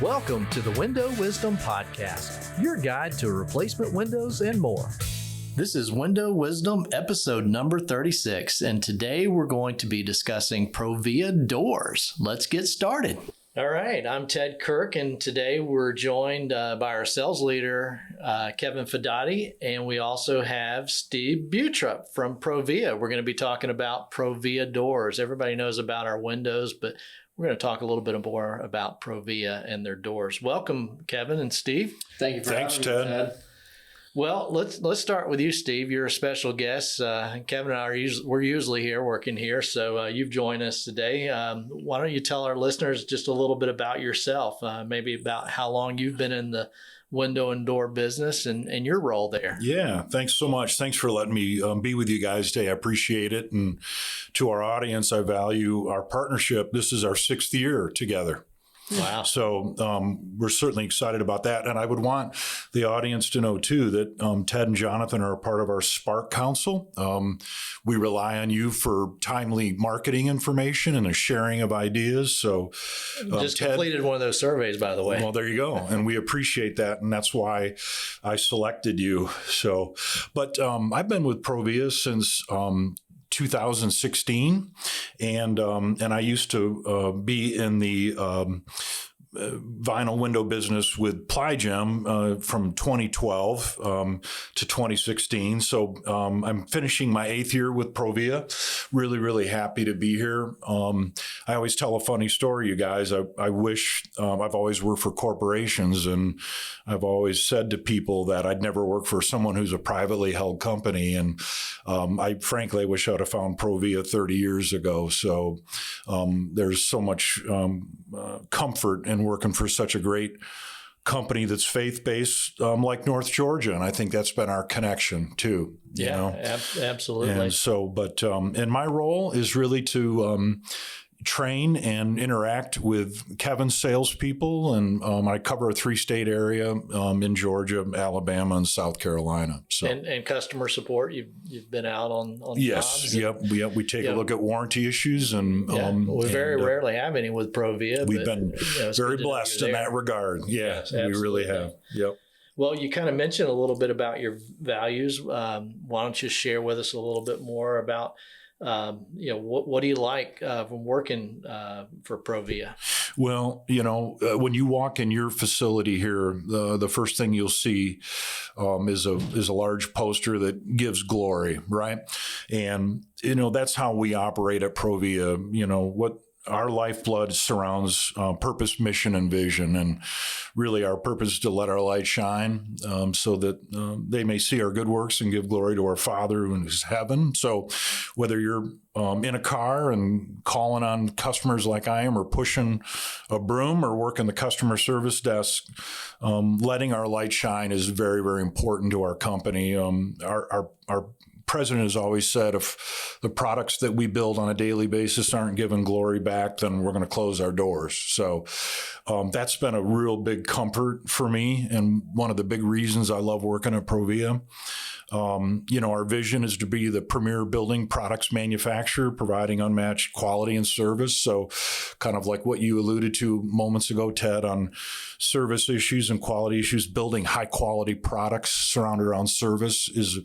Welcome to the Window Wisdom Podcast, your guide to replacement windows and more. This is Window Wisdom episode number 36, and today we're going to be discussing ProVia doors. Let's get started. All right, I'm Ted Kirk, and today we're joined by our sales leader, Kevin Fedati, and we also have Steve Buchtrup from ProVia. We're going to be talking about ProVia doors. Everybody knows about our windows, but we're going to talk a little bit more about ProVia and their doors. Welcome, Kevin and Steve. Thank you for having me, Ted. Well, let's start with you, Steve. You're a special guest. Kevin and I we're usually here working here, so you've joined us today. Why don't you tell our listeners just a little bit about yourself, maybe about how long you've been in the window and door business and your role there. Yeah, thanks so much. Thanks for letting me be with you guys today. I appreciate it. And to our audience, I value our partnership. This is our 6th year together. Wow. So we're certainly excited about that. And I would want the audience to know, too, that Ted and Jonathan are a part of our Spark Council. We rely on you for timely marketing information and a sharing of ideas. So just completed one of those surveys, by the way. Well, there you go. And we appreciate that. And that's why I selected you. So, but I've been with ProVia since 2016, and I used to be in the vinyl window business with Plygem from 2012 to 2016. So I'm finishing my 8th year with ProVia. Really, really happy to be here. I always tell a funny story, you guys. I wish I've always worked for corporations, and I've always said to people that I'd never work for someone who's a privately held company. And I frankly wish I'd have found ProVia 30 years ago. So there's so much comfort in working for such a great company that's faith-based, like North Georgia. And I think that's been our connection too. Absolutely. And so, but, and my role is really to, train and interact with Kevin's salespeople. And I cover a 3-state area in Georgia, Alabama, and South Carolina. So and customer support. You've been out on yes, jobs. Yep. We take a look at warranty issues, and we very rarely have any with ProVia. We've been very blessed in that regard. Yes, we really have. Yep. Well, you kind of mentioned a little bit about your values. Why don't you share with us a little bit more about what do you like from working for ProVia? Well, when you walk in your facility here, the first thing you'll see is a large poster that gives glory, right? And that's how we operate at ProVia. What our lifeblood surrounds purpose, mission, and vision. And really our purpose is to let our light shine so that they may see our good works and give glory to our Father who is heaven. So whether you're in a car and calling on customers like I am, or pushing a broom, or working the customer service desk, letting our light shine is very, very important to our company. Our president has always said, if the products that we build on a daily basis aren't giving glory back, then we're going to close our doors. So that's been a real big comfort for me, and one of the big reasons I love working at ProVia. Our vision is to be the premier building products manufacturer, providing unmatched quality and service. So kind of like what you alluded to moments ago, Ted, on service issues and quality issues, building high quality products surrounded around service is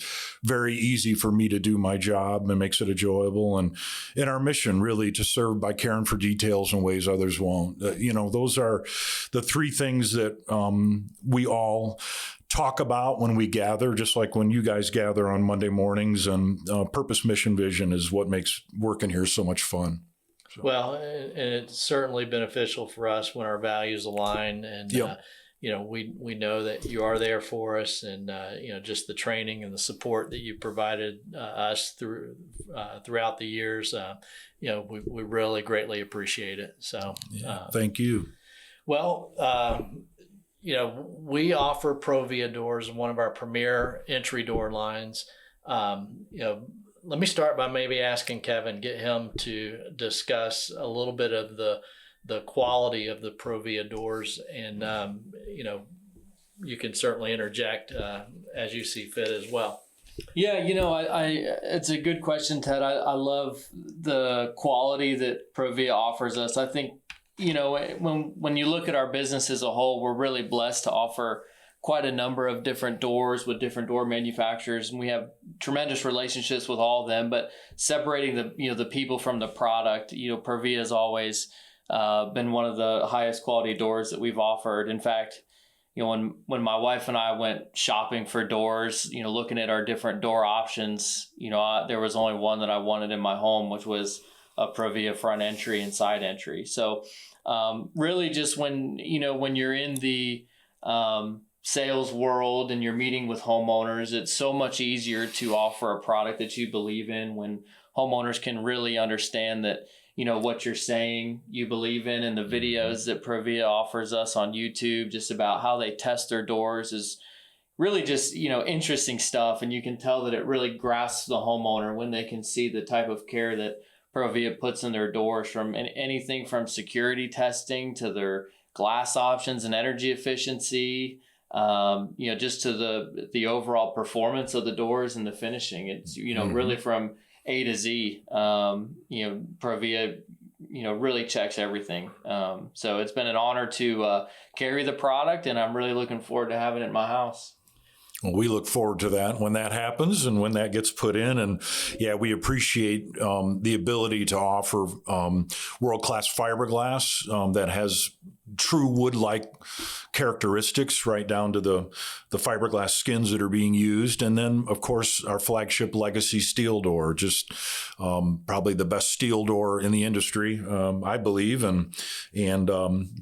very easy for me to do my job, and makes it enjoyable. And in our mission, really, to serve by caring for details in ways others won't. Those are the 3 things that we all talk about when we gather, just like when you guys gather on Monday mornings. And purpose, mission, vision is what makes working here so much fun. So. Well, and it's certainly beneficial for us when our values align, and we know that you are there for us, and just the training and the support that you provided us throughout the years. We really greatly appreciate it. So thank you. Well, we offer ProVia doors, one of our premier entry door lines. Let me start by maybe asking Kevin, get him to discuss a little bit of the quality of the ProVia doors, and you can certainly interject as you see fit as well. Yeah, it's a good question, Ted. I love the quality that ProVia offers us. I think when you look at our business as a whole, we're really blessed to offer quite a number of different doors with different door manufacturers, and we have tremendous relationships with all of them. But separating the people from the product, ProVia has always been one of the highest quality doors that we've offered. In fact, when my wife and I went shopping for doors, looking at our different door options, there was only one that I wanted in my home, which was a ProVia front entry and side entry. So really just when you're in the sales world and you're meeting with homeowners, it's so much easier to offer a product that you believe in when homeowners can really understand that, what you're saying you believe in. And the videos that ProVia offers us on YouTube just about how they test their doors is really just, interesting stuff. And you can tell that it really grasps the homeowner when they can see the type of care that ProVia puts in their doors, from anything from security testing to their glass options and energy efficiency, just to the overall performance of the doors and the finishing. It's, really from A to Z. ProVia, really checks everything. So it's been an honor to carry the product, and I'm really looking forward to having it in my house. Well, we look forward to that when that happens and when that gets put in. And yeah, we appreciate the ability to offer world-class fiberglass that has true wood-like characteristics, right down to the fiberglass skins that are being used. And then, of course, our flagship Legacy steel door, just probably the best steel door in the industry, I believe. And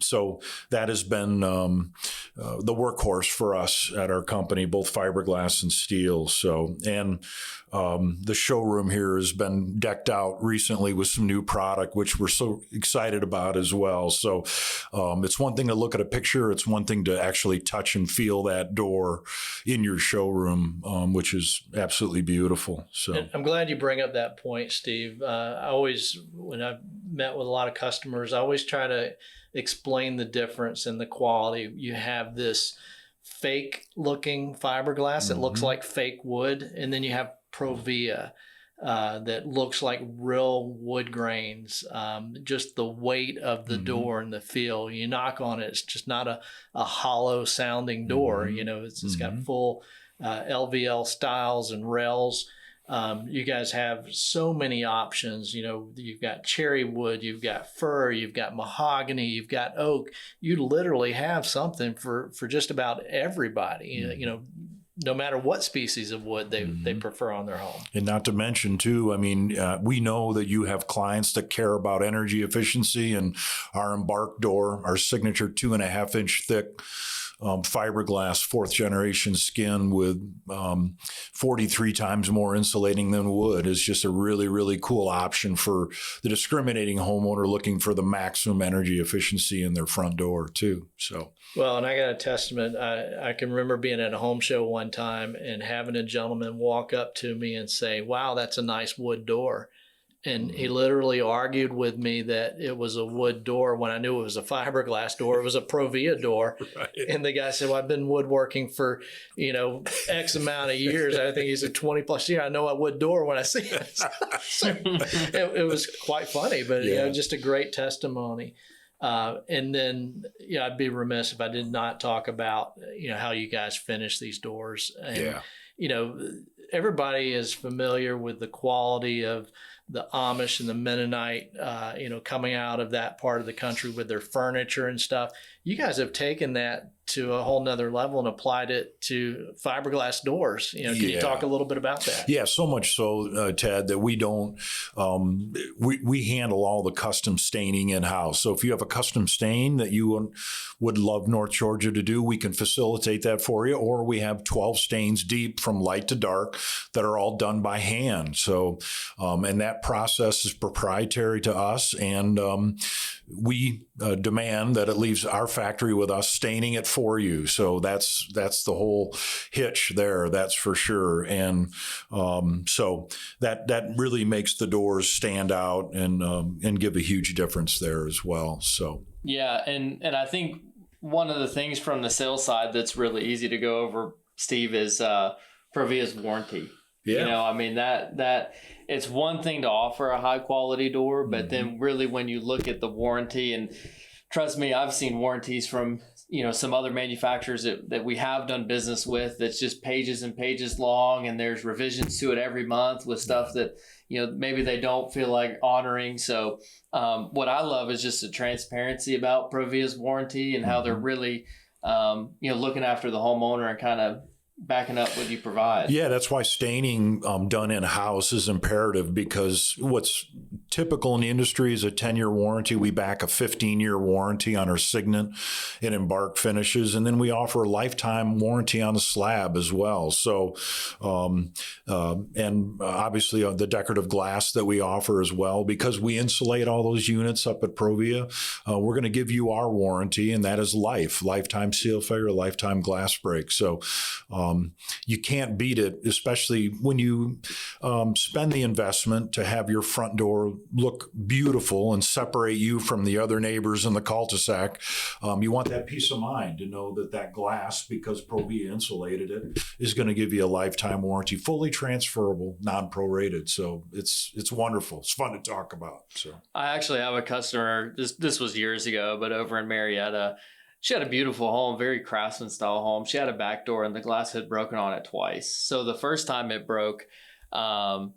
so that has been the workhorse for us at our company, both fiberglass and steel. So, and the showroom here has been decked out recently with some new product, which we're so excited about as well. So it's one thing to look at a picture. It's one thing to actually touch and feel that door in your showroom, which is absolutely beautiful. So and I'm glad you bring up that point, Steve. I always, when I've met with a lot of customers, I always try to explain the difference in the quality. You have this fake looking fiberglass that looks like fake wood, and then you have ProVia that looks like real wood grains. Just the weight of the door and the feel. You knock on it, it's just not a hollow sounding door. It's got full LVL styles and rails. You guys have so many options. You've got cherry wood, you've got fir, you've got mahogany, you've got oak. You literally have something for just about everybody. No matter what species of wood they prefer on their home. And not to mention, too, we know that you have clients that care about energy efficiency, and our Embark door, our signature 2.5-inch thick fiberglass 4th generation skin with 43 times more insulating than wood, is just a really, really cool option for the discriminating homeowner looking for the maximum energy efficiency in their front door too. So, well, and I got a testament. I can remember being at a home show one time and having a gentleman walk up to me and say, "Wow, that's a nice wood door." And he literally argued with me that it was a wood door when I knew it was a fiberglass door. It was a ProVia door. Right. And the guy said, "Well, I've been woodworking for, X amount of years." I think he said 20 plus years. I know a wood door when I see it. So it was quite funny, but just a great testimony. And then, I'd be remiss if I did not talk about, how you guys finish these doors. And, everybody is familiar with the quality of the Amish and the Mennonite, coming out of that part of the country with their furniture and stuff. You guys have taken that to a whole nother level and applied it to fiberglass doors. Can you talk a little bit about that? Yeah, so much so, Ted, that we don't, we handle all the custom staining in-house. So if you have a custom stain that you would love North Georgia to do, we can facilitate that for you. Or we have 12 stains deep from light to dark that are all done by hand. So, and that process is proprietary to us, and we demand that it leaves our factory with us staining it for you. So that's the whole hitch there. That's for sure. And so that really makes the doors stand out and give a huge difference there as well. So yeah, and I think one of the things from the sales side that's really easy to go over, Steve, is ProVia's warranty. Yeah. You know, I mean, that it's one thing to offer a high quality door, but then really when you look at the warranty, and trust me, I've seen warranties from, you know, some other manufacturers that we have done business with that's just pages and pages long, and there's revisions to it every month with stuff that, you know, maybe they don't feel like honoring. So what I love is just the transparency about ProVia's warranty and how they're really, you know, looking after the homeowner and kind of backing up what you provide. Yeah, that's why staining done in-house is imperative, because what's typical in the industry is a 10-year warranty. We back a 15-year warranty on our Signet and Embark finishes, and then we offer a lifetime warranty on the slab as well. So, and obviously the decorative glass that we offer as well, because we insulate all those units up at ProVia, we're going to give you our warranty, and that is lifetime seal failure, lifetime glass break. So, you can't beat it, especially when you spend the investment to have your front door look beautiful and separate you from the other neighbors in the cul-de-sac. You want that peace of mind to know that that glass, because ProVia insulated it, is going to give you a lifetime warranty, fully transferable, non-prorated. So it's wonderful. It's fun to talk about. So I actually have a customer, this was years ago, but over in Marietta. She had a beautiful home, very craftsman style home. She had a back door and the glass had broken on it twice. So the first time it broke,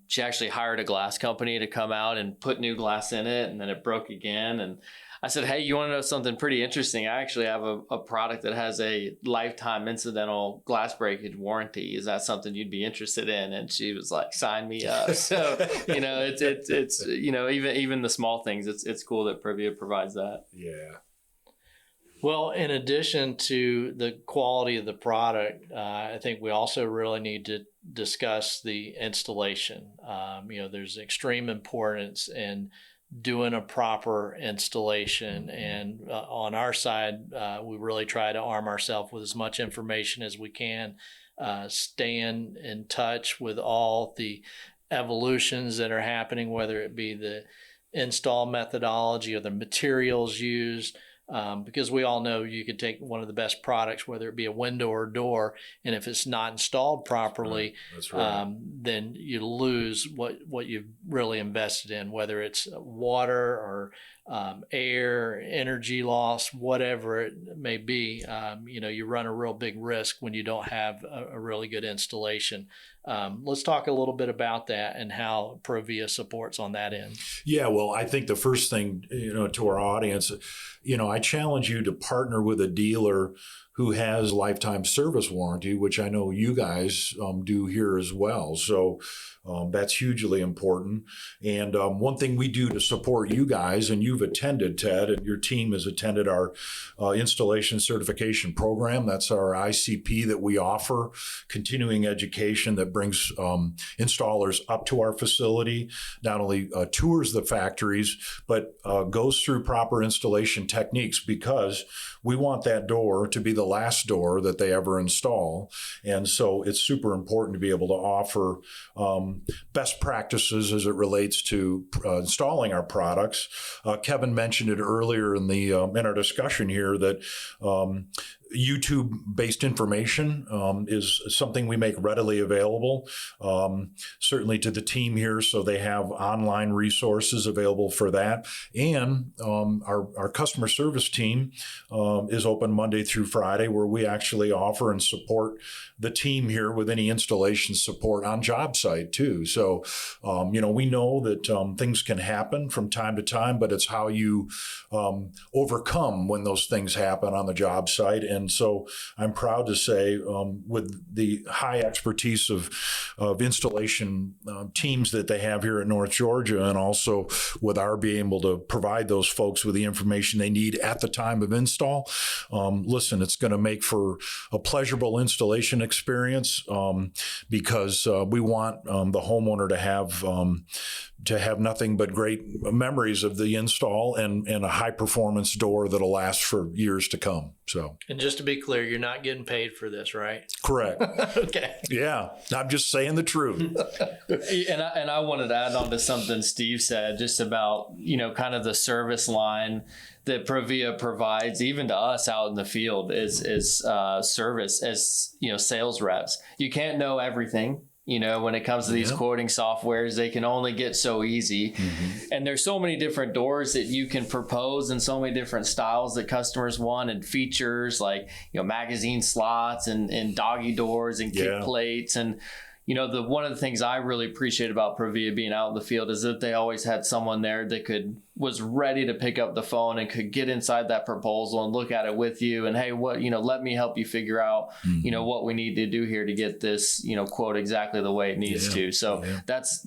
she actually hired a glass company to come out and put new glass in it, and then it broke again. And I said, hey, you want to know something pretty interesting? I actually have a product that has a lifetime incidental glass breakage warranty. Is that something you'd be interested in? And she was like, sign me up. So, you know, it's you know, even the small things, it's cool that ProVia provides that. yeah. Well, in addition to the quality of the product, I think we also really need to discuss the installation. You know, there's extreme importance in doing a proper installation. And on our side, we really try to arm ourselves with as much information as we can, staying in touch with all the evolutions that are happening, whether it be the install methodology or the materials used. Because we all know you could take one of the best products, whether it be a window or door, and if it's not installed properly, That's right. then you lose what you've really invested in, whether it's water or air, energy loss, whatever it may be. You know, you run a real big risk when you don't have a really good installation. Let's talk a little bit about that and how ProVia supports on that end. Yeah, well, I think the first thing, you know, to our audience, you know, I challenge you to partner with a dealer who has lifetime service warranty, which I know you guys do here as well. So that's hugely important. And one thing we do to support you guys, and you've attended, Ted, and your team has attended our installation certification program. That's our ICP that we offer, continuing education that brings installers up to our facility, not only tours the factories, but goes through proper installation techniques, because we want that door to be the last door that they ever install. And so it's super important to be able to offer best practices as it relates to installing our products. Kevin mentioned it earlier in our discussion here that YouTube-based information is something we make readily available, certainly to the team here, so they have online resources available for that. And our customer service team is open Monday through Friday, where we actually offer and support the team here with any installation support on job site too. So, you know, we know that things can happen from time to time, but it's how you overcome when those things happen on the job site. And so I'm proud to say, with the high expertise of installation teams that they have here in North Georgia, and also with our being able to provide those folks with the information they need at the time of install, listen, it's going to make for a pleasurable installation experience, because we want the homeowner to have nothing but great memories of the install and a high performance door that'll last for years to come. So, and just to be clear, you're not getting paid for this, right? Correct. Okay. Yeah, I'm just saying the truth. And I wanted to add on to something Steve said, just about, you know, kind of the service line that ProVia provides, even to us out in the field, is service as, you know, sales reps. You can't know everything. When it comes to these quoting softwares, they can only get so easy. And there's so many different doors that you can propose and so many different styles that customers want and features like, magazine slots and doggy doors and kick plates. And, one of the things I really appreciate about ProVia being out in the field is that they always had someone there that was ready to pick up the phone and could get inside that proposal and look at it with you. And, hey, let me help you figure out, what we need to do here to get this, quote exactly the way it needs to. So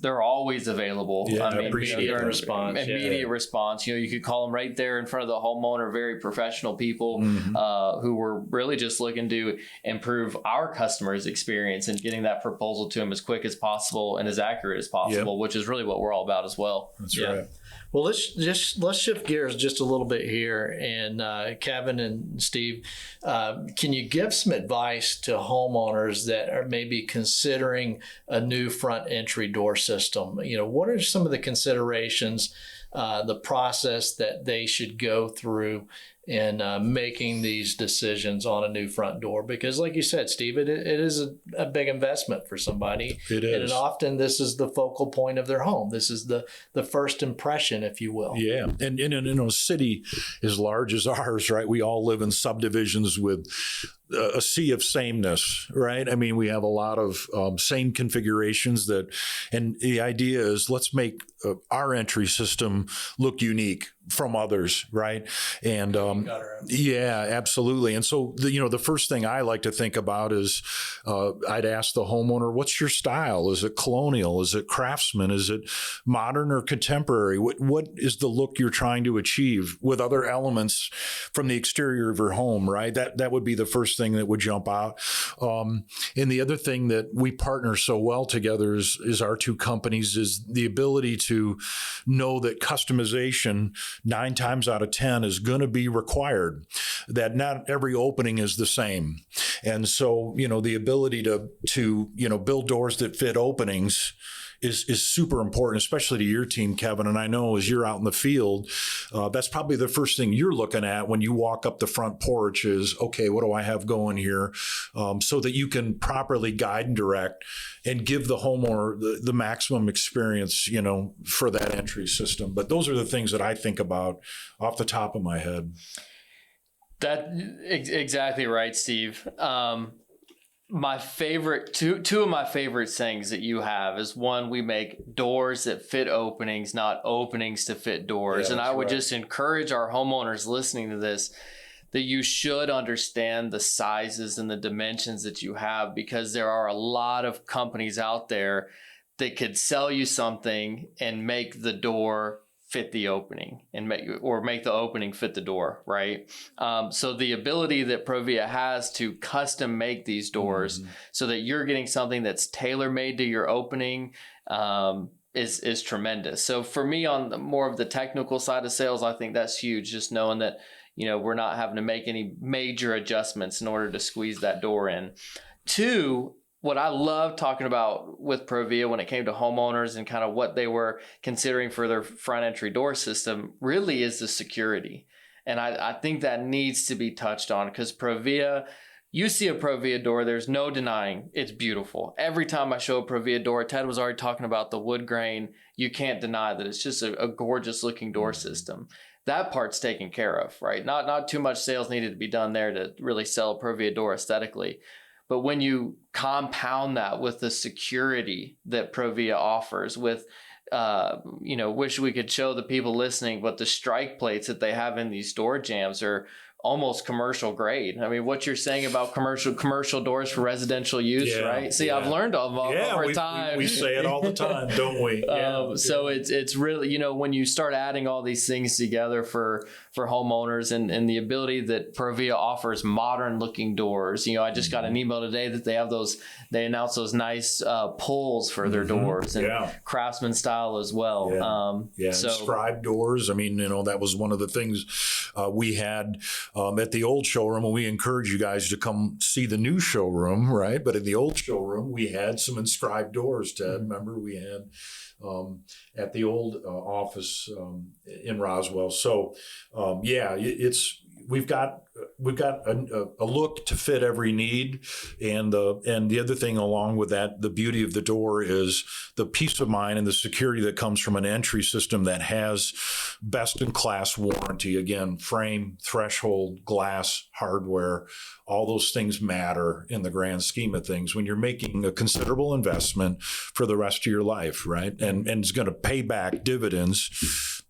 they're always available. Immediate response. Immediate response. You could call them right there in front of the homeowner, very professional people who were really just looking to improve our customers' experience and getting that proposal to them as quick as possible and as accurate as possible, which is really what we're all about as well. That's right. Well, let's shift gears just a little bit here. And Kevin and Steve, can you give some advice to homeowners that are maybe considering a new front entry door system? What are some of the considerations, the process that they should go through in making these decisions on a new front door? Because like you said, Steve, it is a big investment for somebody. It is. And often this is the focal point of their home. This is the first impression, if you will. Yeah. And in a city as large as ours, right, we all live in subdivisions with a sea of sameness, right? I mean, we have a lot of same configurations and the idea is let's make our entry system look unique from others, right? And yeah, absolutely. And so the first thing I like to think about is I'd ask the homeowner, what's your style? Is it colonial? Is it craftsman? Is it modern or contemporary? What is the look you're trying to achieve with other elements from the exterior of your home, right? That would be the first thing that would jump out. And the other thing that we partner so well together is our two companies is the ability to know that customization 9 times out of 10 is going to be required, that not every opening is the same. And so, the ability to build doors that fit openings is super important, especially to your team, Kevin. And I know as you're out in the field, that's probably the first thing you're looking at when you walk up the front porch is, okay, what do I have going here? So that you can properly guide and direct and give the homeowner the maximum experience, for that entry system. But those are the things that I think about off the top of my head. That exactly right, Steve. My favorite, two of my favorite sayings that you have is one, we make doors that fit openings, not openings to fit doors. And I would just encourage our homeowners listening to this that you should understand the sizes and the dimensions that you have, because there are a lot of companies out there that could sell you something and make the door fit the opening and make the opening fit the door, right? So the ability that ProVia has to custom make these doors so that you're getting something that's tailor-made to your opening is tremendous. So for me, on more of the technical side of sales, I think that's huge, just knowing that we're not having to make any major adjustments in order to squeeze that door in. 2, what I love talking about with ProVia when it came to homeowners and kind of what they were considering for their front entry door system really is the security. And I think that needs to be touched on, because ProVia, you see a ProVia door, there's no denying it's beautiful. Every time I show a ProVia door, Ted was already talking about the wood grain. You can't deny that it's just a gorgeous looking door system. That part's taken care of, right? Not too much sales needed to be done there to really sell a ProVia door aesthetically. But when you compound that with the security that ProVia offers, with, wish we could show the people listening, but the strike plates that they have in these door jambs are almost commercial grade. I mean, what you're saying about commercial doors for residential use, right? See, I've learned all over time. We say it all the time, don't we? So it's really, when you start adding all these things together for homeowners and the ability that ProVia offers modern looking doors. I just got an email today that they announced those nice pulls for their doors and craftsman style as well. So scribe doors. I mean, that was one of the things we had at the old showroom, and we encourage you guys to come see the new showroom, right? But in the old showroom, we had some inscribed doors, Ted. Remember, we had at the old office in Roswell. So, it's we've got a look to fit every need, and the other thing along with that, the beauty of the door is the peace of mind and the security that comes from an entry system that has best in class warranty. Again, frame, threshold, glass, hardware, all those things matter in the grand scheme of things when you're making a considerable investment for the rest of your life, right? And it's going to pay back dividends,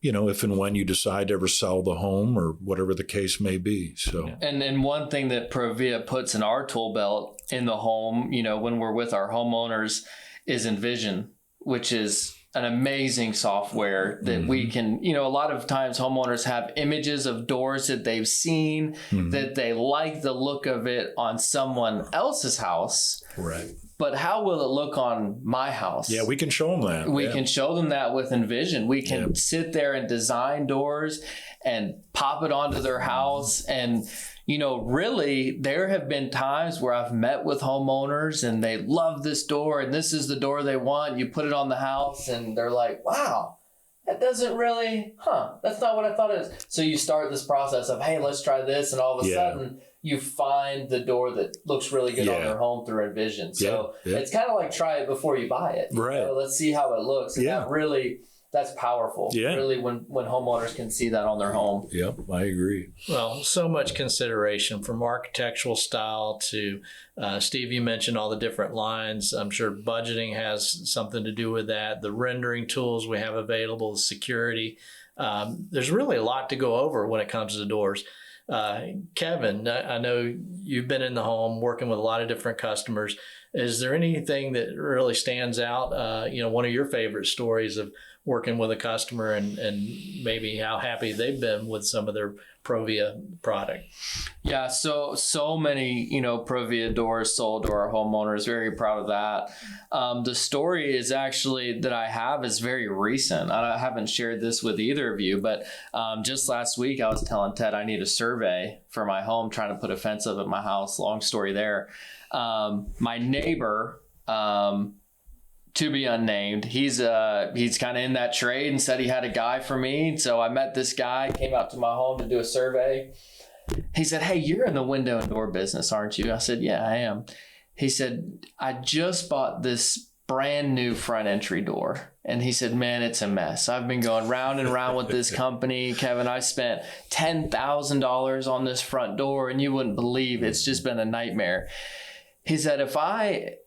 if and when you decide to ever sell the home or whatever the case may be. So, and one thing that ProVia puts in our tool belt in the home, when we're with our homeowners, is Envision, which is an amazing software that we can, a lot of times homeowners have images of doors that they've seen, that they like the look of it on someone else's house. Right. But how will it look on my house? Yeah, we can show them that. We can show them that with Envision. We can sit there and design doors and pop it onto their house. And, really, there have been times where I've met with homeowners and they love this door and this is the door they want. You put it on the house and they're like, wow, that doesn't really, that's not what I thought it is. So you start this process of, hey, let's try this. And all of a sudden, you find the door that looks really good on their home through Envision. So it's kind of like try it before you buy it. Right. Let's see how it looks. And that's powerful. Yeah. Really, when homeowners can see that on their home. Yep, I agree. Well, so much consideration from architectural style to, Steve, you mentioned all the different lines. I'm sure budgeting has something to do with that. The rendering tools we have available, the security. There's really a lot to go over when it comes to doors. Kevin, I know you've been in the home working with a lot of different customers. Is there anything that really stands out? One of your favorite stories of working with a customer and maybe how happy they've been with some of their ProVia product? Yeah, so many, ProVia doors sold to our homeowners. Very proud of that. The story is actually that I have is very recent. I haven't shared this with either of you, but just last week I was telling Ted I need a survey for my home, trying to put a fence up at my house. Long story there. My neighbor, to be unnamed, he's kind of in that trade and said he had a guy for me. So I met this guy, came out to my home to do a survey. He said, hey, you're in the window and door business, aren't you? I said, yeah, I am. He said, I just bought this brand new front entry door. And he said, man, it's a mess. I've been going round and round with this company. Kevin, I spent $10,000 on this front door and you wouldn't believe it's just been a nightmare. He said, if I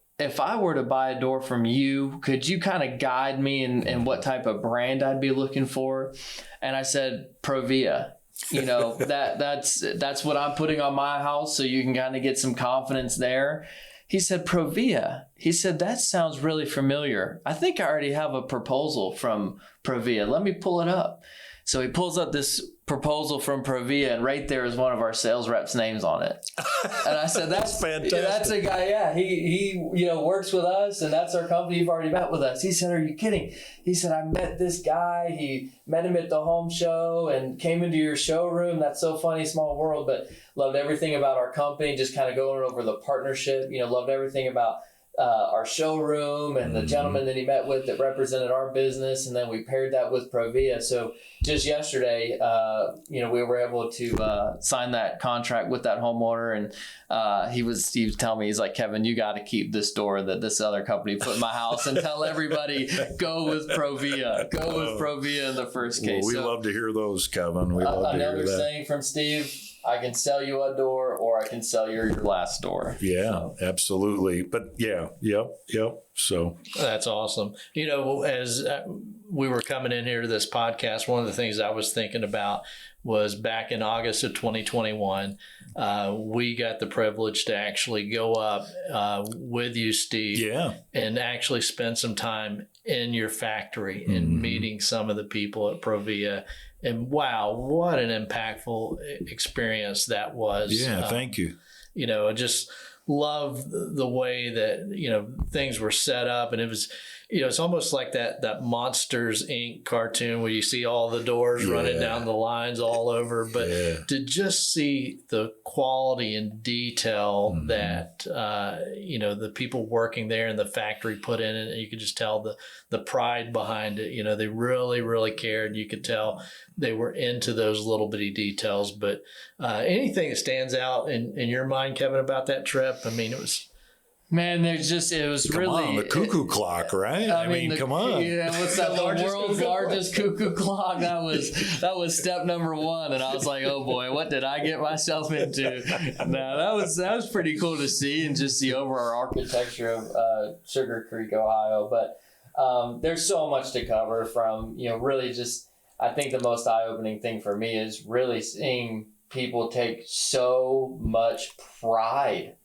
were to buy a door from you, could you kind of guide me in what type of brand I'd be looking for? And I said, ProVia. That's what I'm putting on my house, so you can kind of get some confidence there. He said, ProVia. He said, that sounds really familiar. I think I already have a proposal from ProVia. Let me pull it up. So he pulls up this proposal from ProVia, and right there is one of our sales reps' names on it. And I said, "That's fantastic. That's a guy. Yeah, he works with us, and that's our company. You've already met with us." He said, "Are you kidding?" He said, "I met this guy. He met him at the home show and came into your showroom. That's so funny, small world. But loved everything about our company. Just kind of going over the partnership. Loved everything about." Our showroom and the gentleman that he met with that represented our business, and then we paired that with ProVia. So just yesterday, we were able to sign that contract with that homeowner, and he was telling me, he's like, "Kevin, you got to keep this door that this other company put in my house, and tell everybody go with ProVia, go with ProVia in the first case." Well, we love to hear those, Kevin. We love to hear that. Another saying from Steve: I can sell you a door, or I can sell you your last door. Yeah, absolutely. But yep. So that's awesome. As we were coming in here to this podcast, one of the things I was thinking about was back in August of 2021, we got the privilege to actually go up with you, Steve, and actually spend some time in your factory and meeting some of the people at ProVia. And wow, what an impactful experience that was. Yeah, thank you. Just love the way that, things were set up. And it was, it's almost like that Monsters Inc. cartoon where you see all the doors running down the lines all over. But to just see the quality and detail that, the people working there in the factory put in it, and you could just tell the pride behind it. They really, really cared. You could tell they were into those little bitty details. But anything that stands out in your mind, Kevin, about that trip? I mean, it was... Man, it was come really on, the cuckoo clock, right? I mean, come on. Yeah, what's that? The world's largest cuckoo clock. That was step number one, and I was like, oh boy, what did I get myself into? No, that was pretty cool to see, and just the overall architecture of Sugar Creek, Ohio. But there's so much to cover from really just. I think the most eye-opening thing for me is really seeing people take so much pride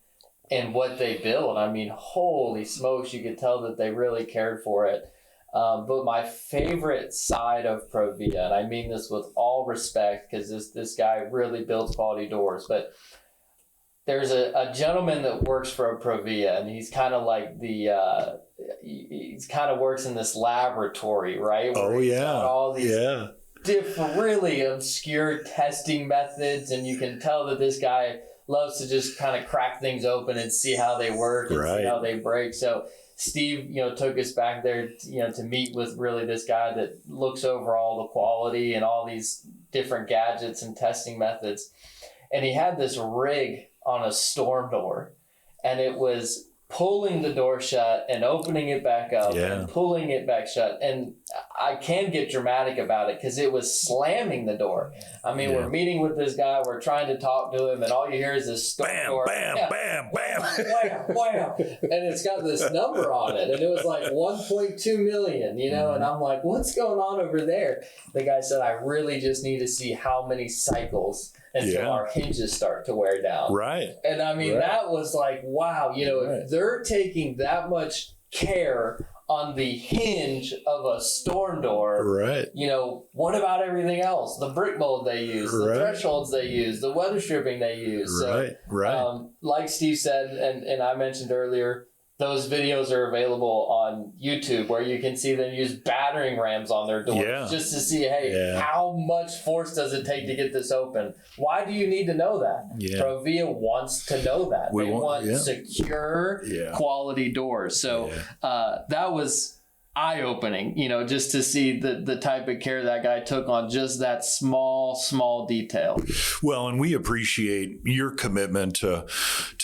in what they build. I mean, holy smokes, you could tell that they really cared for it. But my favorite side of ProVia, and I mean this with all respect, because this guy really builds quality doors, but there's a gentleman that works for ProVia, and he's kind of like he's kind of works in this laboratory, right? Where he's got all these different, really obscure testing methods, and you can tell that this guy loves to just kind of crack things open and see how they work and see how they break. So Steve, took us back there, to meet with really this guy that looks over all the quality and all these different gadgets and testing methods. And he had this rig on a storm door, and it was pulling the door shut and opening it back up and pulling it back shut. And I can get dramatic about it because it was slamming the door. I mean, we're meeting with this guy, we're trying to talk to him, and all you hear is this storm door. Bam, bam, bam. Wham, wham. And it's got this number on it. And it was like 1.2 million, and I'm like, what's going on over there? The guy said, I really just need to see how many cycles until our hinges start to wear down. Right. And I mean, that was like, wow, if they're taking that much care on the hinge of a storm door, what about everything else? The brick mold they use, the thresholds they use, the weather stripping they use. So, like Steve said, and I mentioned earlier, those videos are available on YouTube where you can see them use battering rams on their doors just to see, how much force does it take to get this open? Why do you need to know that? ProVia wants to know that. They want secure, quality doors. So that was eye-opening, just to see the type of care that guy took on just that small detail. Well, and we appreciate your commitment to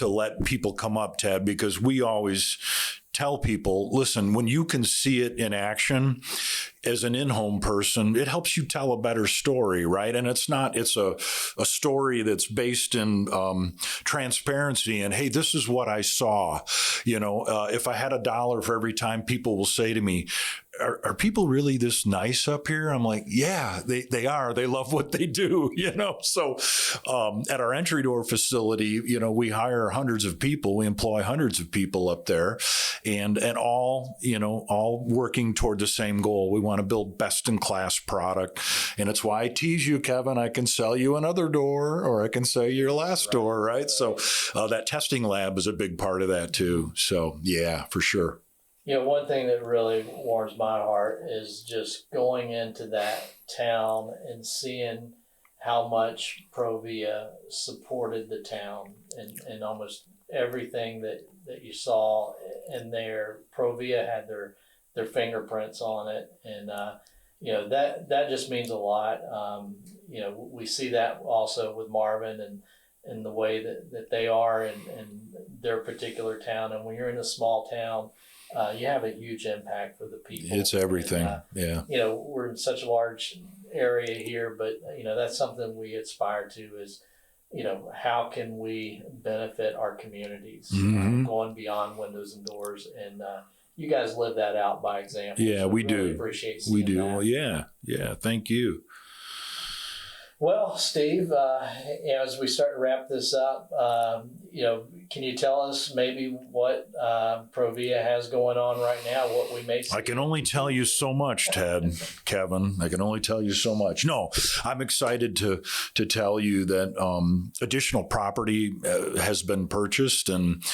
let people come up, Ted, because we always tell people, listen, when you can see it in action as an in-home person, it helps you tell a better story, right? And it's a story that's based in transparency and, hey, this is what I saw. If I had $1 for every time people will say to me, are people really this nice up here? I'm like, yeah, they are. They love what they do, So at our entry door facility, we hire hundreds of people. We employ hundreds of people up there and all working toward the same goal. We want to build best in class product. And it's why I tease you, Kevin. I can sell you another door or I can sell you your last door, right? So that testing lab is a big part of that too. So yeah, for sure. One thing that really warms my heart is just going into that town and seeing how much ProVia supported the town and almost everything that you saw in there. ProVia had their fingerprints on it, and that just means a lot. We see that also with Marvin and the way that they are in their particular town. And when you're in a small town, you have a huge impact for the people. It's everything. And, we're in such a large area here, but that's something we aspire to is, how can we benefit our communities, going beyond windows and doors, and you guys live that out by example. Yeah, so we really do. Appreciate seeing we do. that. Well, yeah. Thank you. Well, Steve, as we start wrap this up, can you tell us maybe what ProVia has going on right now, what we may see? I can only tell you so much, Ted, Kevin. I can only tell you so much. No, I'm excited to tell you that additional property has been purchased and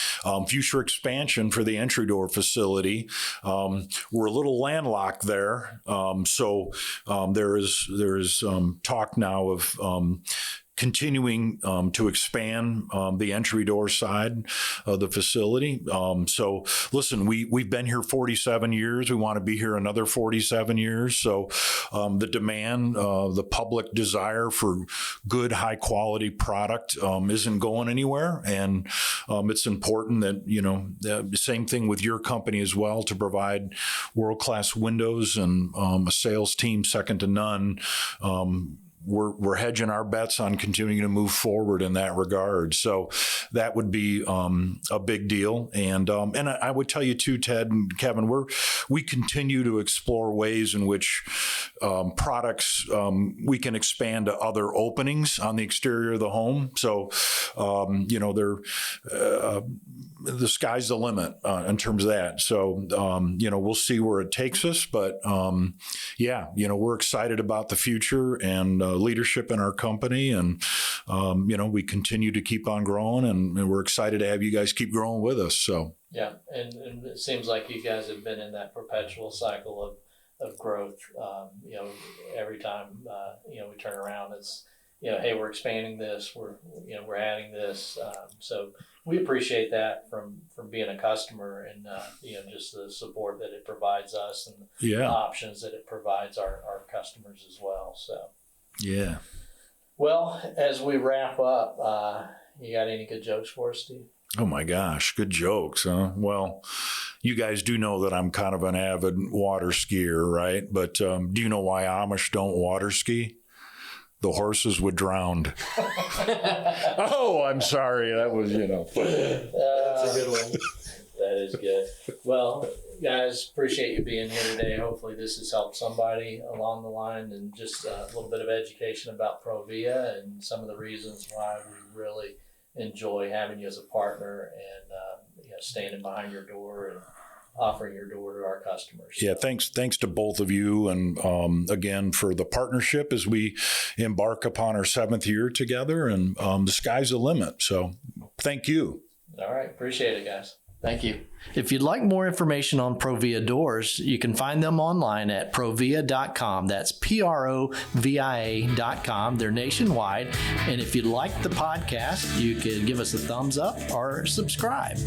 future expansion for the entry door facility. We're a little landlocked there, so there is talk now of continuing to expand the entry door side of the facility. So listen, we've been here 47 years. We want to be here another 47 years. So the demand, the public desire for good, high quality product isn't going anywhere. And it's important that, the same thing with your company as well, to provide world-class windows and a sales team second to none. We're hedging our bets on continuing to move forward in that regard. So that would be a big deal. And I would tell you too, Ted and Kevin, we continue to explore ways in which products we can expand to other openings on the exterior of the home. So the sky's the limit in terms of that. So we'll see where it takes us. But we're excited about the future and leadership in our company, and we continue to keep on growing, and we're excited to have you guys keep growing with us. So yeah, and it seems like you guys have been in that perpetual cycle of growth. Every time we turn around, it's hey, we're expanding this, we're adding this. So we appreciate that from being a customer, and just the support that it provides us, and the options that it provides our customers as well. So yeah. Well, as we wrap up, you got any good jokes for us, Steve? Oh my gosh, good jokes, huh? Well, you guys do know that I'm kind of an avid water skier, right? But do you know why Amish don't water ski? The horses would drown. Oh, I'm sorry. That was, That's a good one. That is good. Well, guys, appreciate you being here today. Hopefully this has helped somebody along the line, and just a little bit of education about ProVia and some of the reasons why we really enjoy having you as a partner, and standing behind your door and offering your door to our customers. Yeah, thanks to both of you, and again for the partnership as we embark upon our 7th year together, and the sky's the limit. So thank you. All right, appreciate it, guys. Thank you. If you'd like more information on ProVia doors, you can find them online at ProVia.com. That's ProVia.com. They're nationwide. And if you like the podcast, you could give us a thumbs up or subscribe.